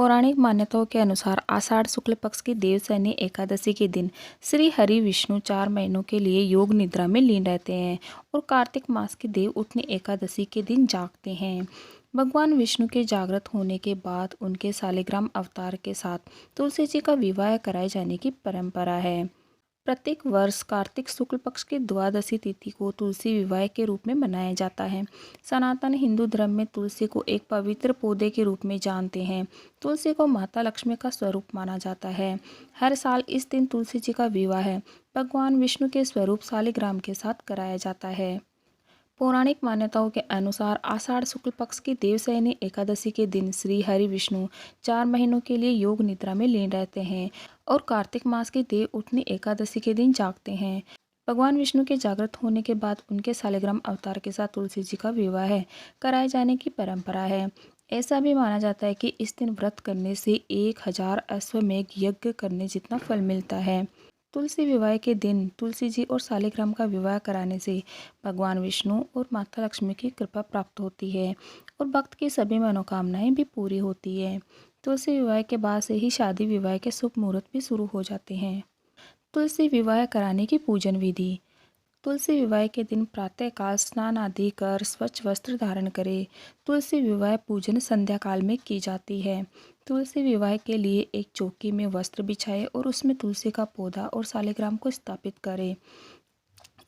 पौराणिक मान्यताओं के अनुसार आषाढ़ शुक्ल पक्ष की देवशयनी एकादशी के दिन श्री हरि विष्णु 4 महीनों के लिए योग निद्रा में लीन रहते हैं और कार्तिक मास की देव उठनी एकादशी के दिन जागते हैं। भगवान विष्णु के जागृत होने के बाद उनके शालिग्राम अवतार के साथ तुलसी जी का विवाह कराए जाने की परंपरा है। प्रत्येक वर्ष कार्तिक शुक्ल पक्ष की द्वादशी तिथि को तुलसी विवाह के रूप में मनाया जाता है। सनातन हिंदू धर्म में तुलसी को एक पवित्र पौधे के रूप में जानते हैं। तुलसी को माता लक्ष्मी का स्वरूप माना जाता है। हर साल इस दिन तुलसी जी का विवाह भगवान विष्णु के स्वरूप शालिग्राम के साथ कराया जाता है। पौराणिक मान्यताओं के अनुसार आषाढ़ शुक्ल पक्ष की देवशयनी एकादशी के दिन श्री हरि विष्णु 4 महीनों के लिए योग निद्रा में लीन रहते हैं और कार्तिक मास की देव उठनी एकादशी के दिन जागते हैं। भगवान विष्णु के जागृत होने के बाद उनके शालिग्राम अवतार के साथ तुलसी जी का विवाह कराए जाने की परंपरा है। ऐसा भी माना जाता है कि इस दिन व्रत करने से 1000 अश्वमेघ यज्ञ करने जितना फल मिलता है। तुलसी विवाह के दिन तुलसी जी और शालिग्राम का विवाह कराने से भगवान विष्णु और माता लक्ष्मी की कृपा प्राप्त होती है और भक्त की सभी मनोकामनाएं भी पूरी होती है। तुलसी विवाह के बाद से ही शादी विवाह के शुभ मुहूर्त भी शुरू हो जाते हैं। तुलसी विवाह कराने की पूजन विधि। तुलसी विवाह के दिन प्रातःकाल स्नान आदि कर स्वच्छ वस्त्र धारण करें। तुलसी विवाह पूजन संध्या काल में की जाती है। तुलसी विवाह के लिए एक चौकी में वस्त्र बिछाएं और उसमें तुलसी का पौधा और शालिग्राम को स्थापित करें।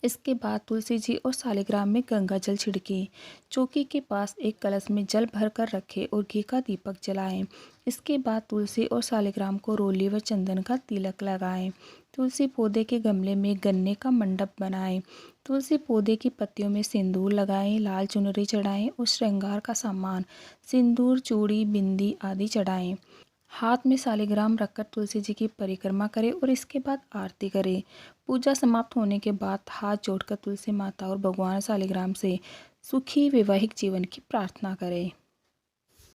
इसके बाद तुलसी जी और शालिग्राम में गंगा जल छिड़कें। चौकी के पास एक कलश में जल भरकर रखें और घी का दीपक जलाएं। इसके बाद तुलसी और शालिग्राम को रोली व चंदन का तिलक लगाएं। तुलसी पौधे के गमले में गन्ने का मंडप बनाएं। तुलसी पौधे की पत्तियों में सिंदूर लगाएं, लाल चुनरी चढ़ाएं और श्रृंगार का सामान सिंदूर, चूड़ी, बिंदी आदि चढ़ाएं। हाथ में शालिग्राम रखकर तुलसी जी की परिक्रमा करें और इसके बाद आरती करें। पूजा समाप्त होने के बाद हाथ जोड़कर तुलसी माता और भगवान शालिग्राम से सुखी वैवाहिक जीवन की प्रार्थना करें।